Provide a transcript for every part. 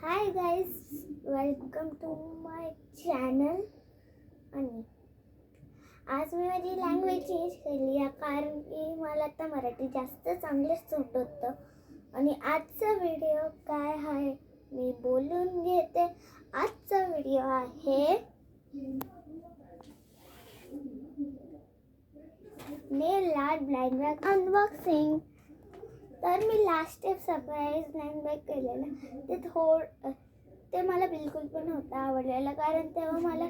High guys, welcome to my channel. आणि आज मी माझी लँग्वेज चेंज केली आहे कारण की मला आता मराठी जास्त चांगलं सूट होतं. आणि आजचा व्हिडिओ काय आहे मी बोलून घेते. आजचा व्हिडिओ आहे nail art blind bag unboxing. तर मी last time surprise blind bag केलेलं ते मला बिलकुल पण नव्हतं आवडलेलं कारण तेव्हा मला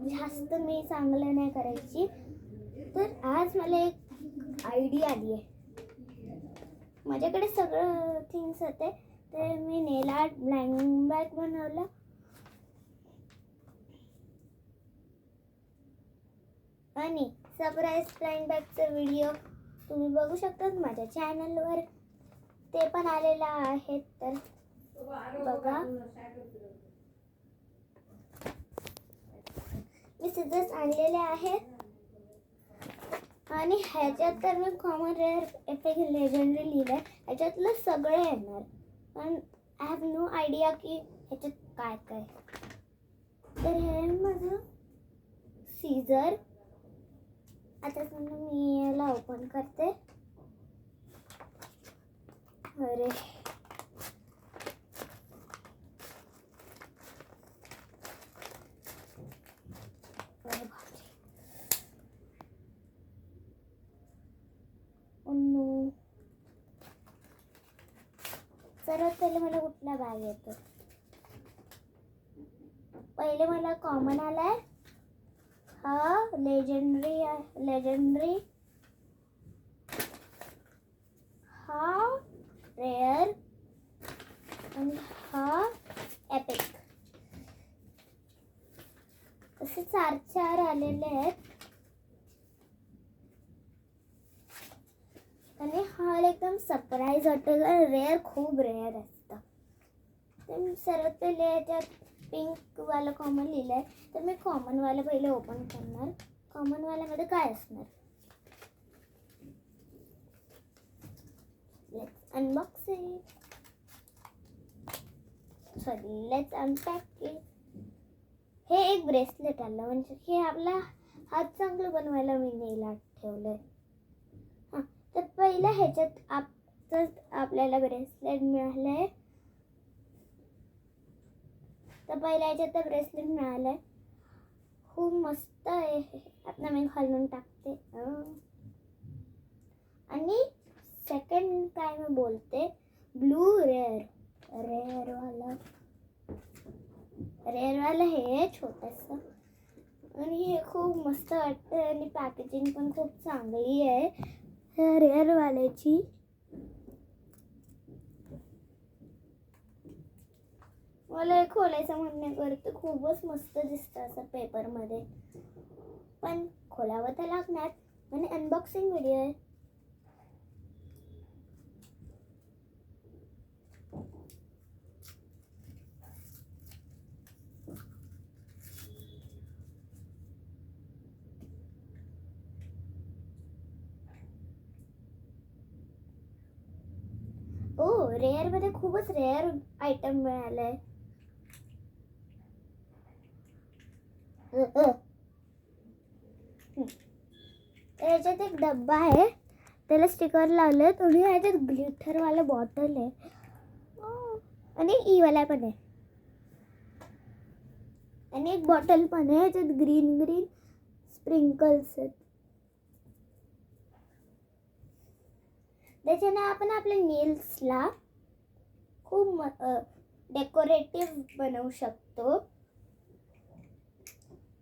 जास्त मी चांगलं नाही करायची. तर आज मला एक आयडिया आली आहे. माझ्याकडे सगळं थिंग्स होते तर मी नेल आर्ट ब्लाइंड बॅग बनवलं. आणि सरप्राईज ब्लाइंड बॅगचा व्हिडिओ तुम्ही बघू शकता माझ्या चॅनलवर, ते पण आलेलं आहे. तर बघा, मी सिझर्स आणलेले आहेत आणि ह्याच्यात तर मी कॉमन रेअर एपिक लेजेंडरी लिहिलं आहे. ह्याच्यातलं सगळं येणार पण आय हॅव नो आयडिया की ह्याच्यात काय काय. तर हे माझं सीझर. आता मी याला ओपन करते. अरे सर्वात पहिले मला कुठला बॅग येतो. पहिले मला कॉमन आलाय, हा लेजेंडरी, हा रेअर आणि हा एपिक. असे चार आलेले आहेत. आणि हा एकदम सरप्राईज वाटेल. रेअर खूप रेअर असतं. तर सर्वात पहिले याच्यात पिंक वाला कॉमन लिहिलंय तर मी कॉमन वाला पहिले ओपन करणार. कॉमन वाल्यामध्ये काय असणार, let's unbox it. Sorry, let's unpack it. हे एक ब्रेसलेट आलं, म्हणजे हे आपला हात चांगलं बनवायला मी नेल आर्ट ठेवलंय. हां, तर पहिलं ह्याच्यात आपल्याला ब्रेसलेट मिळालंय. तर पहिल्या ह्याच्यात ब्रेसलेट मिळालंय, खूप मस्त आहे. आता मी घालून टाकते. आणि सेकंड काय मी बोलते, ब्लू रेअर वाला हे छोटंसं. आणि हे खूप मस्त वाटतं आणि पॅकेजिंग पण खूप चांगली आहे रेअर वाल्याची. मला हे खोलायचं म्हणण्याकरता खूपच मस्त दिसतं असं पेपरमध्ये, पण खोलावं तर लागणार आणि अनबॉक्सिंग व्हिडिओ आहे. रेअर मध्ये खूपच रेअर आयटम मिळालंय. याच्यात एक डब्बा आहे, त्याला स्टिकर लावले. तुम्ही याच्यात ग्लिटरवाला बॉटल आहे आणि ई वाला पण आहे. आणि एक बॉटल पण आहे, याच्यात ग्रीन स्प्रिंकल्स आहेत. त्याच्याने आपण आपल्या नेल्सला खूप डेकोरेटिव्ह बनवू शकतो.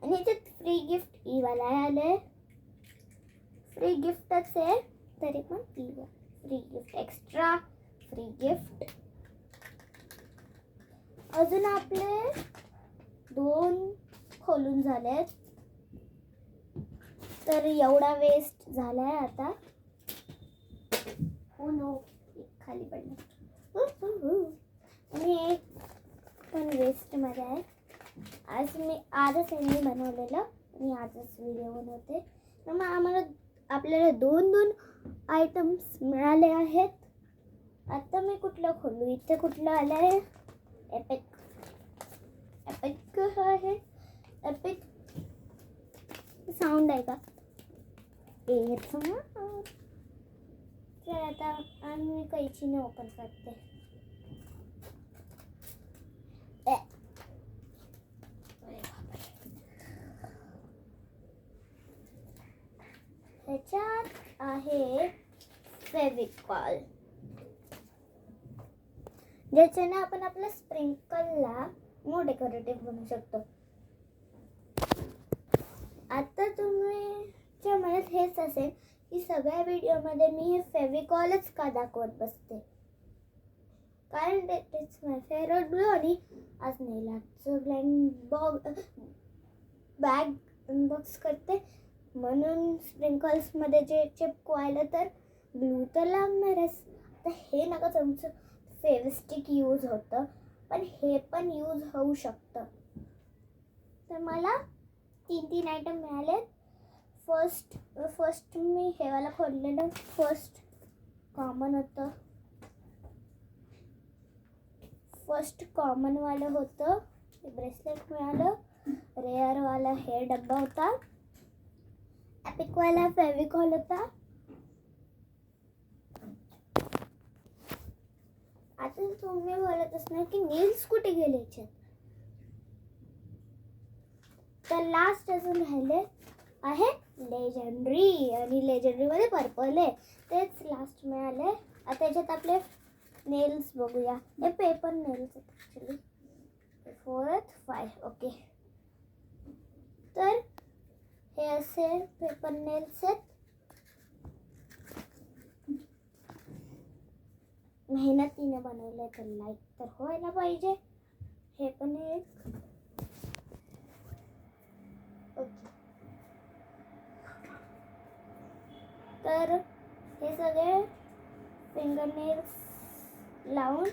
आणि याच्यात फ्री गिफ्ट ई वाला आलंय. फ्री गिफ्टच आहे तरी पण free gift, extra free gift. अजून आपले 2 खोलून झालेत. तर एवढा वेस्ट झालाय आता. हो नो, एक खाली पडलं. आणि एक पण वेस्ट मध्ये आहे. आजच मी बनवलेलं आणि आजच व्हिडिओ बनवते. तर मग आपल्याला 2 आयटम्स मिळाले आहेत. आता मी कुठलं खोलू, इथे कुठलं आलंय, एपिक एपिक आहे. एपिक साऊंड आहे का? तर आता आम्ही कैचीने ओपन करते. ह्याच्यात आहे फेविकॉल, ज्याच्याने आपण आपल्या स्प्रिंकलला मोर डेकोरेटिव्ह बनवू शकतो. आता तुमच्या मनात हेच असेल की सगळ्या व्हिडिओमध्ये मी हे फेविकॉलच का दाखवत बसते, कारण इट्स माय फेवरेट ग्लू. आणि आज नेल आर्टचं बॅग अनबॉक्स करते, म्हणून स्प्रिंकल्समध्ये जे चिपकवायला तर ग्लू तर लागणारच. तर हे नका तुमचं फेविस्टिक यूज होतं, पण हे पण यूज होऊ शकतं. तर मला 3 आयटम मिळाले. फर्स्ट मी हेवाला खोललेलं. फर्स्ट कॉमनवालं होतं. ब्रेसलेट मिळालं. रेअरवाला हे डब्बा होता. एपिकवाला फेविकॉल होता. आता तुम्ही बोलत असणार की नेल्स कुठे गेले याच्यात. तर लास्ट अजून राहिले आहे लेजेंडरी, आणि लेजेंडरीमध्ये पर्पल आहे, तेच लास्ट मिळाले. आता त्याच्यात आपले नेल्स बघूया. हे पेपर नेल्स आहेत ॲक्च्युली. 4, 5 ओके. तर हे असे पेपर नेल्स आहेत. मेहनतीने बनवले तर लाईक तर व्हायला पाहिजे. हे पण एक ओके. तर हे सगळे फिंगरनेल्स लावून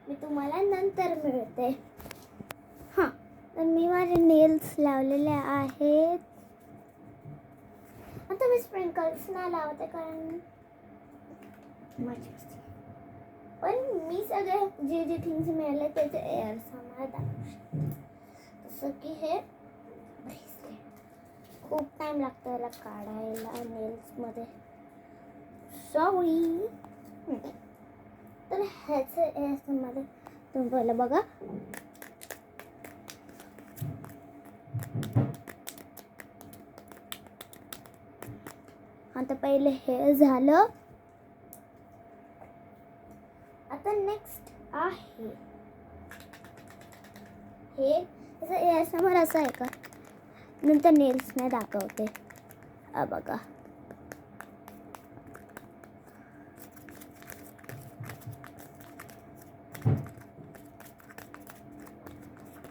मी तुम्हाला नंतर मिळते. हां, तर मी माझे नेल्स लावलेले आहेत. आता मी स्प्रिंकल्स नाही लावते कारण माझी, पण मी सगळे जे थिंग्स मिळाले त्याचे एअर मला दाखवू शकते. जसं की हे ब्रेसलेट खूप टाईम लागतो याला काढायला नेल्समध्ये, सॉरी. तर ह्याचं एअरमध्ये तुम्ही पहिलं बघा. आता पहिले हे झालं. आता नेक्स्ट आहे हे. त्याचं एअरसमर असं आहे का, नंतर नेल्स नाही दाखवते. बघा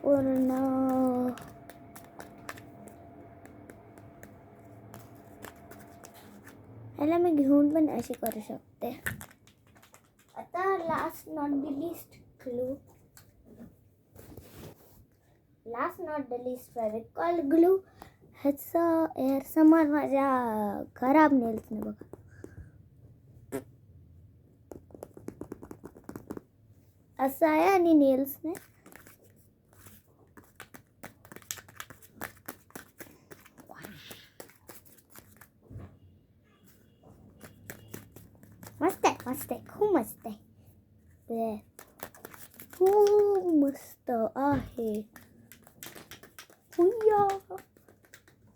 पूर्ण ह्याला मी घेऊन पण अशी करू शकते. आता last not the least Fevicol glue. ह्याचं एअरसमर माझ्या खराब नेल्सने बघा. असं आहे आणि नेल्सने मस्त आहे, खूप मस्त आहे, खूप मस्त आहे.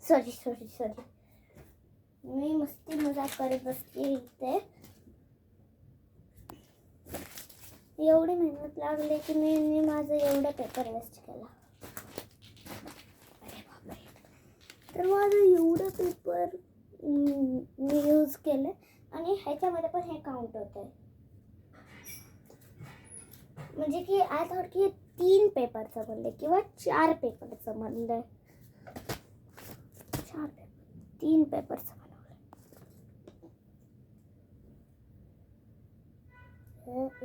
सॉरी मी मस्ती मजाक करत बसते इथे. एवढी मेहनत लागली की मी माझं एवढं पेपर वेस्ट केला. अरे बापरे. तर माझं एवढं पेपर मी यूज केलं आणि ह्याच्यामध्ये पण हे काउंट होत आहे. म्हणजे की आय थॉट की 3 पेपरचं बनलं किंवा 4 पेपरचं बनलं. 3 पेपरचं बनवलं.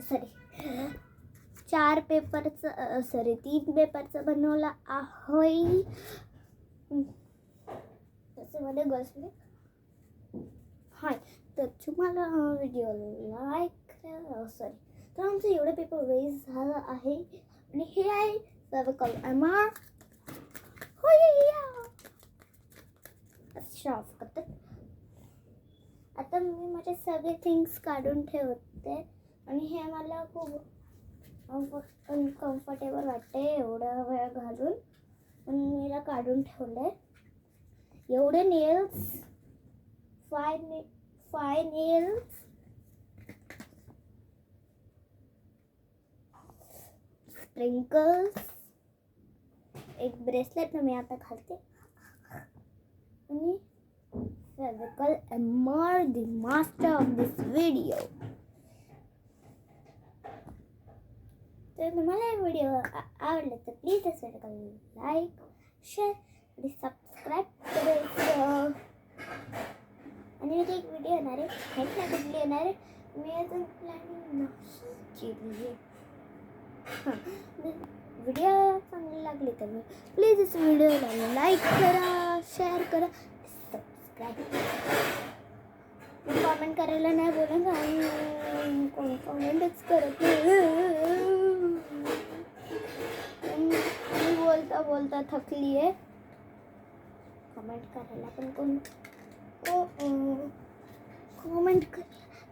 सॉरी 4 पेपरचं 3 पेपरचं बनवलं आहे. त्याच्यामध्ये घसले. हाय, तर तुम्हाला व्हिडिओ लाईक तर आमचं एवढं पेपर वेस्ट झालं आहे. आणि हे आहे सर्विकल एमआर. ऑफ करतात. आता मी माझे सगळे थिंग्स काढून ठेवते आणि हे मला खूप अनकम्फर्टेबल वाटते एवढा वेळ घालून, पण मी याला काढून ठेवलंय. एवढे नेल्स, 5 नेल्स, स्प्रिंकल्स, एक ब्रेसलेट मी आता घालते आणि cervical MR, the master of this video. तर तुम्हाला हे व्हिडिओ आवडला तर प्लीज असे लाईक, शेअर आणि सबस्क्राईब करायचं. आणि मी एक व्हिडिओ येणार आहे, माहीत नाही कुठली येणार आहे, मी अजून प्लॅनिंग नाही केली आहे. व्हिडिओ चांगली लागली तर मी प्लीज इस व्हिडिओला लाईक करा, शेअर करा, सबस्क्राईब. कमेंट करायला नाही बोला आणि कोण कमेंटच करत नाही. मी बोलता बोलता थकली आहे. कमेंट करायला पण कोण कमेंट कर.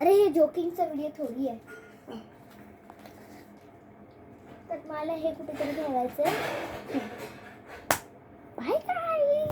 अरे हे जोकिंगचा व्हिडिओ थोडी आहे. तर मला हे कुठेतरी ठेवायचं आहे. Bye bye.